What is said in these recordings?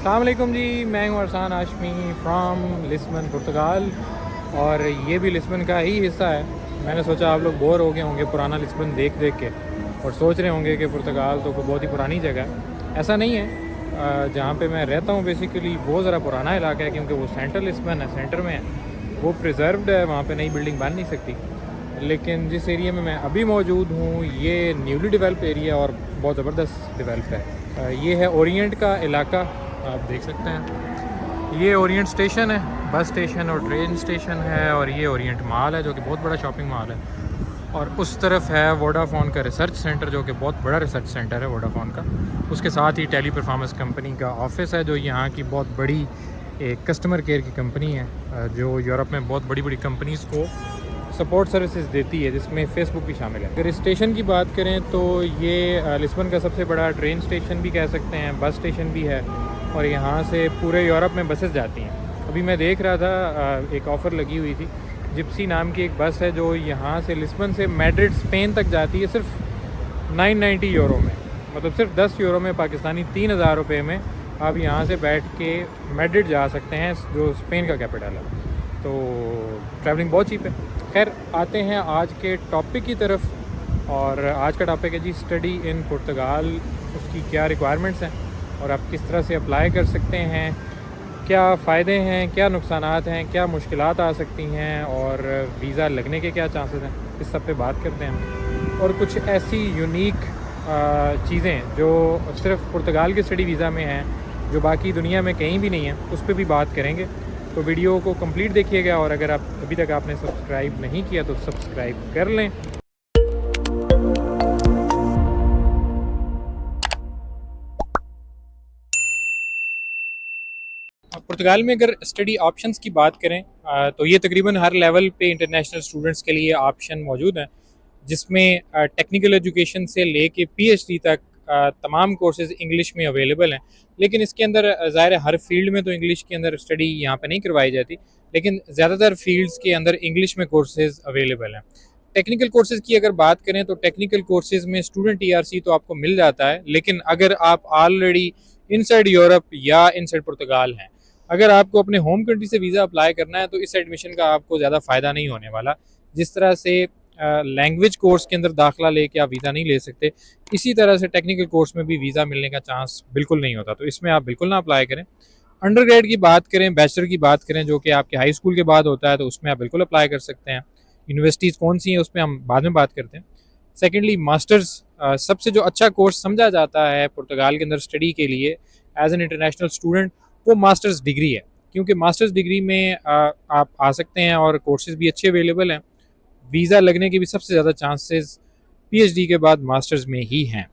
अस्सलाम वालेकुम जी, मैं हूँ अरसान हाशमी फ्राम लिस्बन पुर्तगाल। और ये भी लिस्बन का ही हिस्सा है। मैंने सोचा आप लोग बोर हो गए होंगे पुराना लिस्बन देख देख के और सोच रहे होंगे कि पुर्तगाल तो कोई बहुत ही पुरानी जगह है। ऐसा नहीं है। जहाँ पे मैं रहता हूँ बेसिकली वो ज़रा पुराना इलाका है, क्योंकि वो सेंट्रल लिस्बन है, सेंटर में है, वो प्रिजर्व्ड है, वहाँ पे नई बिल्डिंग बन नहीं सकती। लेकिन जिस एरिया में मैं अभी मौजूद हूँ ये न्यूली डेवलप एरिया और बहुत ज़बरदस्त डेवलप है। ये है ओरिएंट का इलाका, आप देख सकते हैं। ये ओरिएंट स्टेशन है, बस स्टेशन और ट्रेन स्टेशन है, और ये ओरिएंट मॉल है जो कि बहुत बड़ा शॉपिंग मॉल है। और उस तरफ है वोडाफोन का रिसर्च सेंटर जो कि बहुत बड़ा रिसर्च सेंटर है वोडाफोन का। उसके साथ ही टेली परफॉर्मेंस कंपनी का ऑफिस है जो यहाँ की बहुत बड़ी एक कस्टमर केयर की कंपनी है, जो यूरोप में बहुत बड़ी बड़ी कंपनीज़ को सपोर्ट सर्विसेज देती है, जिसमें फेसबुक भी शामिल है। अगर इस स्टेशन की बात करें तो ये लिस्बन का सबसे बड़ा ट्रेन स्टेशन भी कह सकते हैं, बस स्टेशन भी है, और यहाँ से पूरे यूरोप में बसेस जाती हैं। अभी मैं देख रहा था एक ऑफ़र लगी हुई थी, जिप्सी नाम की एक बस है जो यहाँ से लिस्बन से मैड्रिड स्पेन तक जाती है सिर्फ 990 यूरो में, मतलब सिर्फ 10 यूरो में, पाकिस्तानी 3000 रुपये में आप यहाँ से बैठ के मैड्रिड जा सकते हैं जो स्पेन का कैपिटल है। तो ट्रैवलिंग बहुत चीप है। खैर आते हैं आज के टॉपिक की तरफ, और आज का टॉपिक है जी स्टडी इन पुर्तगाल। उसकी क्या रिक्वायरमेंट्स हैं और आप किस तरह से अप्लाई कर सकते हैं, क्या फ़ायदे हैं, क्या नुकसानात हैं, क्या मुश्किलात आ सकती हैं, और वीज़ा लगने के क्या चांसेस हैं, इस सब पे बात करते हैं। और कुछ ऐसी यूनिक चीज़ें जो सिर्फ पुर्तगाल के स्टडी वीज़ा में हैं, जो बाकी दुनिया में कहीं भी नहीं है, उस पर भी बात करेंगे। तो वीडियो को कंप्लीट देखिएगा, और अगर आप अभी तक आपने सब्सक्राइब नहीं किया तो सब्सक्राइब कर लें। पुर्तगाल में अगर स्टडी ऑप्शंस की बात करें तो ये तकरीबन हर लेवल पे इंटरनेशनल स्टूडेंट्स के लिए ऑप्शन मौजूद हैं, जिसमें टेक्निकल एजुकेशन से लेके पीएचडी तक तमाम कोर्सेज इंग्लिश में अवेलेबल हैं। लेकिन इसके अंदर ज़ाहिर है हर फील्ड में तो इंग्लिश के अंदर स्टडी यहाँ पे नहीं करवाई जाती, लेकिन ज़्यादातर फील्ड्स के अंदर इंग्लिश में कोर्सेज अवेलेबल हैं। टेक्निकल कोर्सेज़ की अगर बात करें तो टेक्निकल कोर्सेज़ में स्टूडेंट टीआरसी तो आपको मिल जाता है, लेकिन अगर आप ऑलरेडी इनसाइड यूरोप या इनसाइड पुर्तगाल हैं, अगर आपको अपने होम कंट्री से वीज़ा अप्लाई करना है तो इस एडमिशन का आपको ज़्यादा फ़ायदा नहीं होने वाला। जिस तरह से लैंग्वेज कोर्स के अंदर दाखिला लेके आप वीज़ा नहीं ले सकते, इसी तरह से टेक्निकल कोर्स में भी वीज़ा मिलने का चांस बिल्कुल नहीं होता, तो इसमें आप बिल्कुल ना अप्लाई करें। अंडर ग्रेड की बात करें, बैचलर की बात करें, जो कि आपके हाई स्कूल के बाद होता है, तो उसमें आप बिल्कुल अप्लाई कर सकते हैं। यूनिवर्सिटीज़ कौन सी हैं उस पर हम बाद में बात करते हैं। सेकेंडली मास्टर्स, सबसे जो अच्छा कोर्स समझा जाता है पुर्तगाल के अंदर स्टडी के लिए एज एन इंटरनेशनल स्टूडेंट, वो मास्टर्स डिग्री है, क्योंकि मास्टर्स डिग्री में आप आ सकते हैं और कोर्सेज भी अच्छे अवेलेबल हैं। वीज़ा लगने के भी सबसे ज़्यादा चांसेस पीएचडी के बाद मास्टर्स में ही हैं।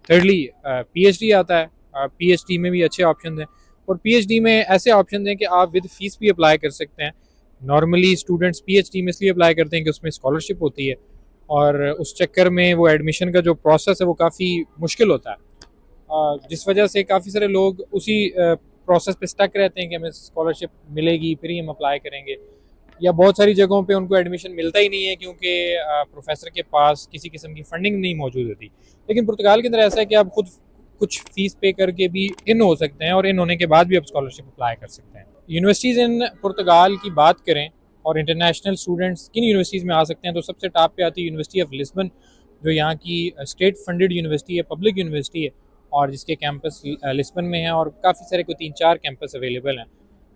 थर्डली पीएचडी आता है, पीएचडी में भी अच्छे ऑप्शन हैं, और पीएचडी में ऐसे ऑप्शन हैं कि आप विद फीस भी अप्लाई कर सकते हैं। नॉर्मली स्टूडेंट्स पीएचडी में इसलिए अप्लाई करते हैं कि उसमें स्कॉलरशिप होती है, और उस चक्कर में वो एडमिशन का जो प्रोसेस है वो काफ़ी मुश्किल होता है, जिस वजह से काफ़ी सारे लोग उसी प्रोसेस पे स्टक रहते हैं कि हमें स्कॉलरशिप मिलेगी फिर ही हम अप्लाई करेंगे, या बहुत सारी जगहों पे उनको एडमिशन मिलता ही नहीं है क्योंकि प्रोफेसर के पास किसी किस्म की फंडिंग नहीं मौजूद होती। लेकिन पुर्तगाल के अंदर ऐसा है कि आप खुद कुछ फीस पे करके भी इन हो सकते हैं, और इन होने के बाद भी आप स्कॉलरशिप अप्लाई कर सकते हैं। यूनिवर्सिटीज़ इन पुर्तगाल की बात करें और इंटरनेशनल स्टूडेंट्स किन यूनिवर्सिटीज़ में आ सकते हैं, तो सबसे टॉप पे आती है यूनिवर्सिटी ऑफ लिस्बन, जो यहाँ की स्टेट फंडेड यूनिवर्सिटी है, पब्लिक यूनिवर्सिटी है, और जिसके कैंपस लिस्बन में है, और काफ़ी सारे कोई 3-4 कैंपस अवेलेबल हैं।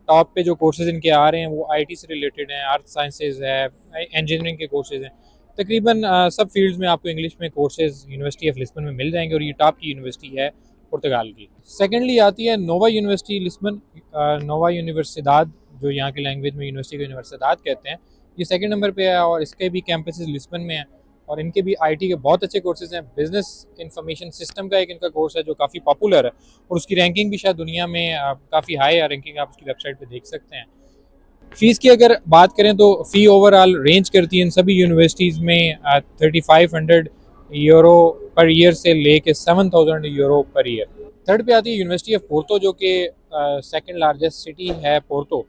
टॉप पे जो कोर्सेज इनके आ रहे हैं वो आईटी से रिलेटेड हैं, अर्थ साइंसेज है, इंजीनियरिंग के कोर्सेज हैं। तकरीबन सब फील्ड्स में आपको इंग्लिश में कोर्सेज यूनिवर्सिटी ऑफ लिस्बन में मिल जाएंगे, और ये टॉप की यूनिवर्सिटी है पुर्तगाल की। सेकेंडली आती है नोवा यूनिवर्सिटी लिस्बन, नोवा यूनिवर्सिदाद, जो यहाँ की लैंग्वेज में यूनिवर्सिटी को यूनिवर्सिदाद कहते हैं। ये सेकेंड नंबर पे है, और इसके भी कैंपसेस लिस्बन में हैं, और इनके भी आईटी के बहुत अच्छे कोर्सेज हैं। बिजनेस इंफॉर्मेशन सिस्टम का एक इनका कोर्स है जो काफ़ी पॉपुलर है, और उसकी रैंकिंग भी शायद दुनिया में काफ़ी हाई है रैंकिंग, आप उसकी वेबसाइट पे देख सकते हैं। फीस की अगर बात करें तो फ़ी ओवरऑल रेंज करती है इन सभी यूनिवर्सिटीज़ में 3500 यूरो पर ईयर से लेके 7000 यूरो पर ईयर। थर्ड पे आती है यूनिवर्सिटी ऑफ पोर्तो, जो कि सेकंड लार्जेस्ट सिटी है पोर्तो,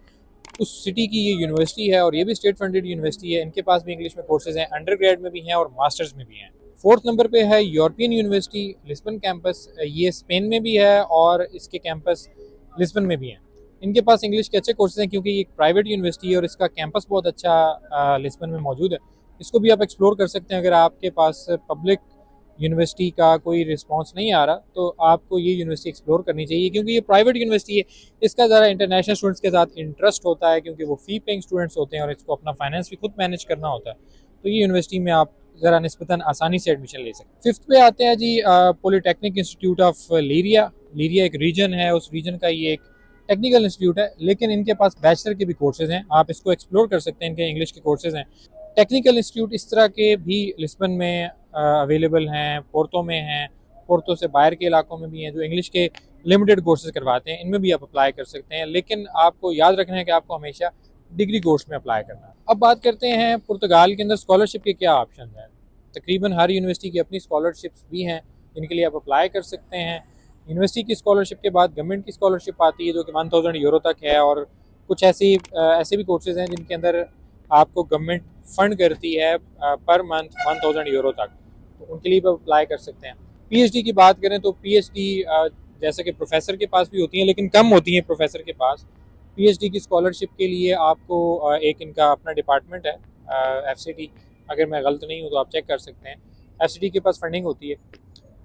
उस सिटी की ये यूनिवर्सिटी है, और ये भी स्टेट फंडेड यूनिवर्सिटी है। इनके पास भी इंग्लिश में कोर्सेज हैं, अंडर ग्रेड में भी हैं और मास्टर्स में भी हैं। फोर्थ नंबर पे है यूरोपियन यूनिवर्सिटी लिस्बन कैंपस, ये स्पेन में भी है, और इसके कैंपस लिस्बन में भी हैं। इनके पास इंग्लिश के अच्छे कोर्सेज हैं क्योंकि ये एक प्राइवेट यूनिवर्सिटी है और इसका कैंपस बहुत अच्छा लिस्बन में मौजूद है। इसको भी आप एक्सप्लोर कर सकते हैं। अगर आपके पास पब्लिक यूनिवर्सिटी का कोई रिस्पांस नहीं आ रहा तो आपको ये यूनिवर्सिटी एक्सप्लोर करनी चाहिए क्योंकि ये प्राइवेट यूनिवर्सिटी है। इसका ज़रा इंटरनेशनल स्टूडेंट्स के साथ इंटरेस्ट होता है क्योंकि वो फ़ी पेइंग स्टूडेंट्स होते हैं और इसको अपना फाइनेंस भी खुद मैनेज करना होता है। तो ये यूनिवर्सिटी में आप ज़रा निस्बतन आसानी से एडमिशन ले सकते हैं। फिफ्थ पे आते हैं जी, पॉलीटेक्निक इंस्टीट्यूट ऑफ लीरिया। लीरिया एक रीजन है, उस रीजन का ये एक टेक्निकल इंस्टीट्यूट है, लेकिन इनके पास बैचलर के भी कोर्सेज हैं। आप इसको एक्सप्लोर कर सकते हैं, इनके इंग्लिश के कोर्सेज हैं। टेक्निकल इंस्टीट्यूट इस तरह के भी लिस्बन में अवेलेबल हैं, पोर्तो में हैं, पोर्तो से बाहर के इलाकों में भी हैं जो इंग्लिश के लिमिटेड कोर्सेज करवाते हैं। इनमें भी आप अप्लाई कर सकते हैं, लेकिन आपको याद रखना है कि आपको हमेशा डिग्री कोर्स में अप्लाई करना है। अब बात करते हैं पुर्तगाल के अंदर स्कॉलरशिप के क्या ऑप्शन हैं। तकरीबन हर यूनिवर्सिटी की अपनी स्कॉलरशिप्स भी हैं जिनके लिए आप अप्लाई कर सकते हैं। यूनिवर्सिटी की स्कॉलरशिप के बाद गवर्नमेंट की स्कॉलरशिप आती है जो कि 1000 यूरो तक है, और कुछ ऐसे भी कोर्सेज हैं जिनके अंदर आपको गवर्नमेंट फंड करती है पर मंथ 1000 यूरो तक, तो उनके लिए भी अप्लाई कर सकते हैं। पीएचडी की बात करें तो पीएचडी जैसे कि प्रोफेसर के पास भी होती हैं लेकिन कम होती हैं प्रोफेसर के पास। पीएचडी की स्कॉलरशिप के लिए आपको एक इनका अपना डिपार्टमेंट है, एफसीटी, अगर मैं गलत नहीं हूँ तो आप चेक कर सकते हैं। एफसीटी के पास फंडिंग होती है,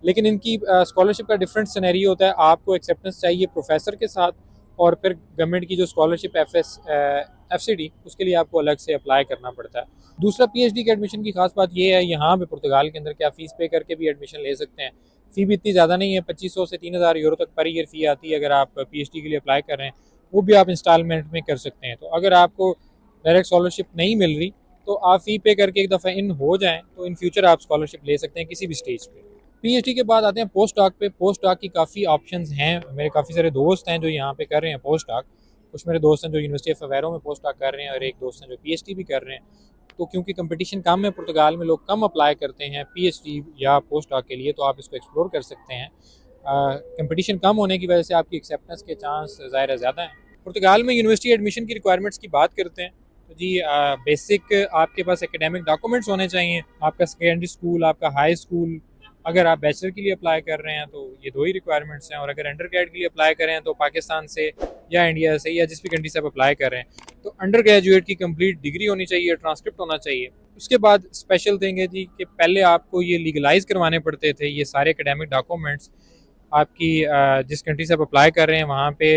लेकिन इनकी स्कॉलरशिप का डिफरेंट सिनेरियो होता है। आपको एक्सेप्टेंस चाहिए प्रोफेसर के साथ, और फिर गवर्नमेंट की जो स्कॉलरशिप एफसीडी, उसके लिए आपको अलग से अप्लाई करना पड़ता है। दूसरा, पीएचडी के एडमिशन की खास बात ये है यहाँ पे पुर्तगाल के अंदर कि आप फीस पे करके भी एडमिशन ले सकते हैं। फ़ी भी इतनी ज़्यादा नहीं है, 2500 से 3000 यूरो तक पर ईयर फ़ी आती है अगर आप पीएचडी के लिए अप्लाई कर रहे हैं। वो भी आप इंस्टॉलमेंट में कर सकते हैं। तो अगर आपको डायरेक्ट स्कॉलरशिप नहीं मिल रही तो आप फ़ी पे करके एक दफ़ा इन हो जाएँ तो इन फ्यूचर आप स्कॉलरशिप ले सकते हैं किसी भी स्टेज पे। पीएचडी के बाद आते हैं पोस्ट डॉक पे। पोस्ट डॉक की काफ़ी ऑप्शंस हैं। मेरे काफ़ी सारे दोस्त हैं जो यहाँ पे कर रहे हैं पोस्ट डॉक। कुछ मेरे दोस्त हैं जो यूनिवर्सिटी ऑफ अवेरो में पोस्ट डॉक कर रहे हैं और एक दोस्त हैं जो पीएचडी भी कर रहे हैं। तो क्योंकि कंपटीशन कम है पुर्तगाल में, लोग कम अप्लाई करते हैं पीएचडी या पोस्ट डॉक के लिए, तो आप इसको एक्सप्लोर कर सकते हैं। कंपटीशन कम होने की वजह से आपकी एक्सेप्टेंस के चांस ज़ाहिर है ज़्यादा हैं। पुर्तगाल में यूनिवर्सिटी एडमिशन की रिक्वायरमेंट्स की बात करते हैं तो जी, बेसिक आपके पास एकेडमिक डॉक्यूमेंट्स होने चाहिए। आपका सेकेंडरी स्कूल, आपका हाई स्कूल। अगर आप बैचलर के लिए अप्लाई कर रहे हैं तो ये दो ही रिक्वायरमेंट्स हैं, और अगर अंडर ग्रेड के लिए अप्लाई कर रहे हैं तो पाकिस्तान से या इंडिया से या जिस भी कंट्री से आप अप्लाई कर रहे हैं तो अंडर ग्रेजुएट की कंप्लीट डिग्री होनी चाहिए, ट्रांसक्रिप्ट होना चाहिए। उसके बाद स्पेशल थिंग है जी कि पहले आपको ये लीगलाइज करवाने पड़ते थे ये सारे एकेडमिक डॉक्यूमेंट्स आपकी जिस कंट्री से आप अप्लाई कर रहे हैं वहाँ पे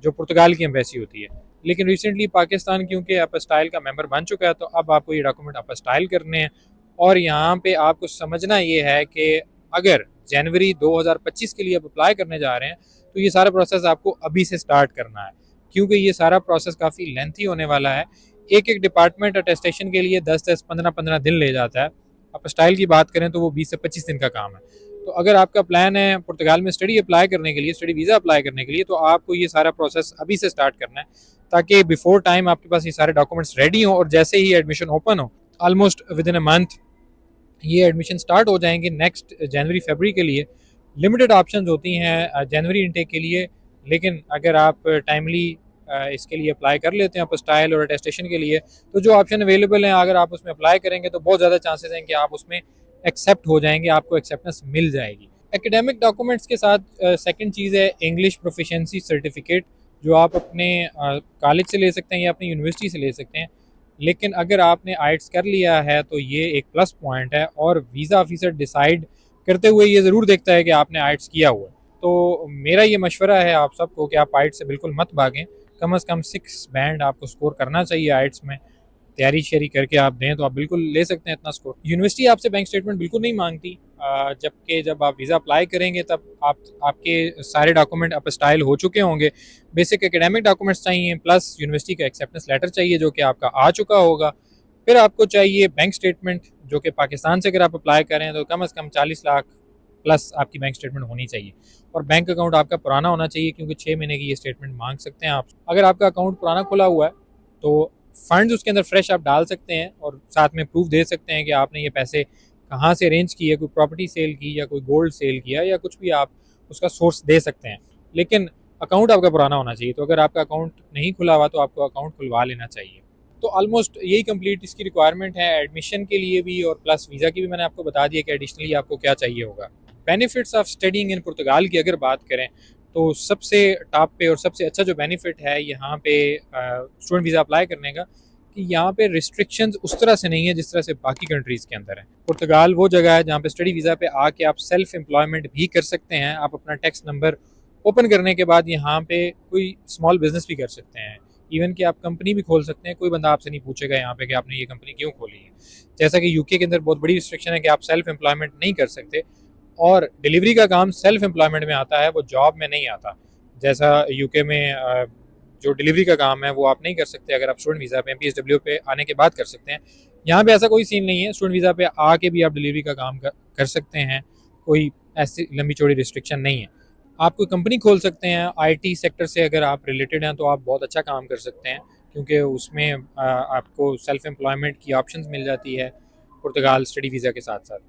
जो पुर्तगाल की एम्बेसी होती है। लेकिन रिसेंटली पाकिस्तान क्योंकि अपस्टाइल का मेंबर बन चुका है तो अब आपको ये डॉक्यूमेंट अपस्टाइल करने हैं। और यहाँ पे आपको समझना ये है कि अगर जनवरी 2025 के लिए आप अप्लाई करने जा रहे हैं तो ये सारा प्रोसेस आपको अभी से स्टार्ट करना है, क्योंकि ये सारा प्रोसेस काफ़ी लेंथी होने वाला है। एक एक डिपार्टमेंट अटेस्टेशन के लिए 10-10, 15-15 दिन ले जाता है। अपस्टाइल की बात करें तो वो 20 से 25 दिन का काम है। तो अगर आपका प्लान है पुर्तगाल में स्टडी अप्लाई करने के लिए, स्टडी वीज़ा अप्लाई करने के लिए, तो आपको ये सारा प्रोसेस अभी से स्टार्ट करना है ताकि बिफोर टाइम आपके पास ये सारे डॉक्यूमेंट्स रेडी हों और जैसे ही एडमिशन ओपन हो, almost with in a month ये एडमिशन स्टार्ट हो जाएंगे नेक्स्ट जनवरी फरवरी के लिए। लिमिटेड ऑप्शंस होती हैं जनवरी इनटेक के लिए, लेकिन अगर आप टाइमली इसके लिए अप्लाई कर लेते हैं अपस्टाइल और अटेस्टेशन के लिए, तो जो ऑप्शन अवेलेबल हैं अगर आप उसमें अप्लाई करेंगे तो बहुत ज़्यादा चांसेस हैं कि आप उसमें एक्सेप्ट हो जाएंगे, आपको एक्सेप्टेंस मिल जाएगी। एकेडमिक डॉक्यूमेंट्स के साथ सेकंड चीज़ है इंग्लिश प्रोफिशिएंसी सर्टिफिकेट, जो आप अपने कॉलेज से ले सकते हैं या अपनी यूनिवर्सिटी से ले सकते हैं। लेकिन अगर आपने आइट्स कर लिया है तो ये एक प्लस पॉइंट है, और वीज़ा ऑफिसर डिसाइड करते हुए ये ज़रूर देखता है कि आपने आइट्स किया हुआ है। तो मेरा ये मशवरा है आप सबको कि आप आइट्स से बिल्कुल मत भागें। कम से कम 6 बैंड आपको स्कोर करना चाहिए आइट्स में। तैयारी शेरी करके आप दें तो आप बिल्कुल ले सकते हैं इतना स्कोर। यूनिवर्सिटी आपसे बैंक स्टेटमेंट बिल्कुल नहीं मांगती, जबकि जब आप वीज़ा अप्लाई करेंगे तब आपके सारे डॉक्यूमेंट अपस्टाइल हो चुके होंगे। बेसिक एकेडमिक डॉक्यूमेंट्स चाहिए, प्लस यूनिवर्सिटी का एक्सेप्टेंस लेटर चाहिए जो कि आपका आ चुका होगा। फिर आपको चाहिए बैंक स्टेटमेंट, जो कि पाकिस्तान से अगर आप अप्लाई करें तो कम से कम 40 लाख प्लस आपकी बैंक स्टेटमेंट होनी चाहिए, और बैंक अकाउंट आपका पुराना होना चाहिए क्योंकि 6 महीने की ये स्टेटमेंट मांग सकते हैं आप। अगर आपका अकाउंट पुराना खुला हुआ है तो फंड्स उसके अंदर फ्रेश आप डाल सकते हैं और साथ में प्रूफ दे सकते हैं कि आपने ये पैसे कहाँ से अरेंज किए, कोई प्रॉपर्टी सेल की या कोई गोल्ड सेल किया या कुछ भी, आप उसका सोर्स दे सकते हैं। लेकिन अकाउंट आपका पुराना होना चाहिए। तो अगर आपका अकाउंट नहीं खुला हुआ तो आपको अकाउंट खुलवा लेना चाहिए। तो ऑलमोस्ट यही कंप्लीट इसकी रिक्वायरमेंट है एडमिशन के लिए भी, और प्लस वीज़ा की भी मैंने आपको बता दिया कि एडिशनली आपको क्या चाहिए होगा। बेनिफिट्स ऑफ स्टडिंग इन पुर्तगाल की अगर बात करें तो सबसे टॉप पे और सबसे अच्छा जो बेनिफिट है यहाँ पे स्टूडेंट वीज़ा अप्लाई करने का, कि यहाँ पे रिस्ट्रिक्शंस उस तरह से नहीं है जिस तरह से बाकी कंट्रीज़ के अंदर है। पुर्तगाल वो जगह है जहाँ पे स्टडी वीज़ा पे आके आप सेल्फ एम्प्लॉयमेंट भी कर सकते हैं। आप अपना टैक्स नंबर ओपन करने के बाद यहाँ पे कोई स्मॉल बिजनेस भी कर सकते हैं, इवन कि आप कंपनी भी खोल सकते हैं। कोई बंदा आपसे नहीं पूछेगा यहाँ पे कि आपने ये कंपनी क्यों खोली है। जैसा कि यूके के अंदर बहुत बड़ी रिस्ट्रिक्शन है कि आप सेल्फ एम्प्लॉयमेंट नहीं कर सकते, और डिलीवरी का काम सेल्फ एम्प्लॉयमेंट में आता है, वो जॉब में नहीं आता। जैसा यूके में जो डिलीवरी का काम है वो आप नहीं कर सकते अगर आप स्टूडेंट वीज़ा पे PSW पे आने के बाद कर सकते हैं। यहाँ पे ऐसा कोई सीन नहीं है, स्टूडेंट वीज़ा पे आके भी आप डिलीवरी का काम कर सकते हैं। कोई ऐसी लंबी चौड़ी रिस्ट्रिक्शन नहीं है। आप कोई कंपनी खोल सकते हैं आईटी सेक्टर से, अगर आप रिलेटेड हैं तो आप बहुत अच्छा काम कर सकते हैं, क्योंकि उसमें आपको सेल्फ एम्प्लॉयमेंट की ऑप्शंस मिल जाती है पुर्तगाल स्टडी वीज़ा के साथ साथ।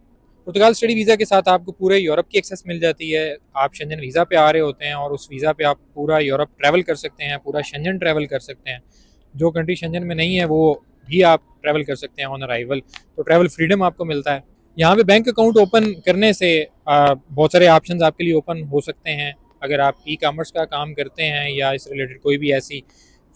पुर्तगाल स्टडी वीज़ा के साथ आपको पूरे यूरोप की एक्सेस मिल जाती है। आप शेंजन वीज़ा पे आ रहे होते हैं और उस वीज़ा पे आप पूरा यूरोप ट्रैवल कर सकते हैं, पूरा शेंजन ट्रैवल कर सकते हैं। जो कंट्री शेंजन में नहीं है वो भी आप ट्रैवल कर सकते हैं ऑन अराइवल, तो ट्रैवल फ्रीडम आपको मिलता है। यहाँ पे बैंक अकाउंट ओपन करने से बहुत सारे ऑप्शंस आपके लिए ओपन हो सकते हैं। अगर आप ई कामर्स का काम करते हैं या इस रिलेटेड कोई भी ऐसी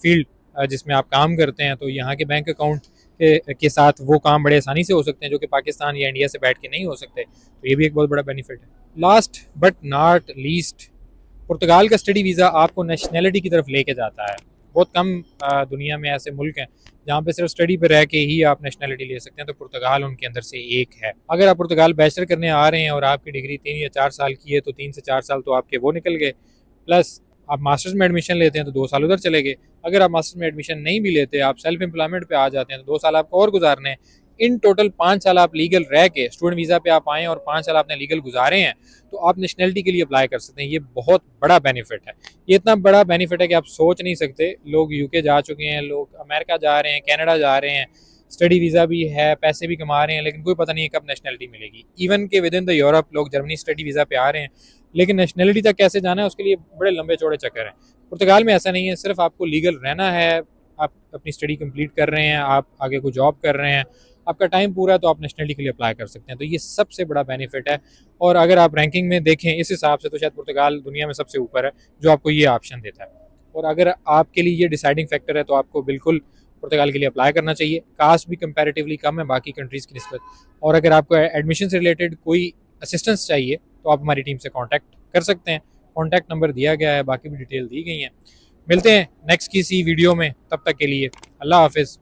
फील्ड जिसमें आप काम करते हैं, तो यहाँ के बैंक अकाउंट के साथ वो काम बड़े आसानी से हो सकते हैं जो कि पाकिस्तान या इंडिया से बैठ के नहीं हो सकते। तो ये भी एक बहुत बड़ा बेनिफिट है। लास्ट बट नॉट लीस्ट, पुर्तगाल का स्टडी वीज़ा आपको नेशनैलिटी की तरफ लेके जाता है। बहुत कम दुनिया में ऐसे मुल्क हैं जहाँ पे सिर्फ स्टडी पे रह के ही आप नेशनैलिटी ले सकते हैं, तो पुर्तगाल उनके अंदर से एक है। अगर आप पुर्तगाल बैचलर करने आ रहे हैं और आपकी डिग्री 3 या 4 साल की है, तो 3 से 4 साल तो आपके वो निकल गए, प्लस आप मास्टर्स में एडमिशन लेते हैं तो 2 साल उधर चले गए। अगर आप मास्टर्स में एडमिशन नहीं भी लेते, आप सेल्फ एम्प्लॉयमेंट पे आ जाते हैं, तो 2 साल आपको और गुजारने हैं। इन टोटल 5 साल आप लीगल रह के स्टूडेंट वीज़ा पे आप आए और 5 साल आपने लीगल गुजारे हैं, तो आप नेशनैलिटी के लिए अप्लाई कर सकते हैं। ये बहुत बड़ा बेनिफिट है। ये इतना बड़ा बेनिफिट है कि आप सोच नहीं सकते। लोग यूके जा चुके हैं, लोग अमेरिका जा रहे हैं, कनाडा जा रहे हैं, स्टडी वीज़ा भी है, पैसे भी कमा रहे हैं, लेकिन कोई पता नहीं है कब नेशनैलिटी मिलेगी। इवन के विद इन द यूरोप लोग जर्मनी स्टडी वीज़ा पे आ रहे हैं, लेकिन नेशनैलिटी तक कैसे जाना है उसके लिए बड़े लंबे चौड़े चक्कर हैं। पुर्तगाल में ऐसा नहीं है, सिर्फ आपको लीगल रहना है, आप अपनी स्टडी कंप्लीट कर रहे हैं, आप आगे कोई जॉब कर रहे हैं, आपका टाइम पूरा है, तो आप नेशनलिटी के लिए अप्लाई कर सकते हैं। तो ये सबसे बड़ा बेनिफिट है। और अगर आप रैंकिंग में देखें इस हिसाब से, तो शायद पुर्तगाल दुनिया में सबसे ऊपर है जो आपको ये ऑप्शन देता है। और अगर आपके लिए ये डिसाइडिंग फैक्टर है तो आपको बिल्कुल पुर्तगाल के लिए अप्लाई करना चाहिए। कास्ट भी कंपैरेटिवली कम है बाकी कंट्रीज़ की निस्बत। और अगर आपको एडमिशन से रिलेटेड कोई असिस्टेंस चाहिए तो आप हमारी टीम से कॉन्टैक्ट कर सकते हैं। कॉन्टैक्ट नंबर दिया गया है, बाकी भी डिटेल दी गई हैं। मिलते हैं नेक्स्ट किसी वीडियो में, तब तक के लिए अल्लाह हाफिज़।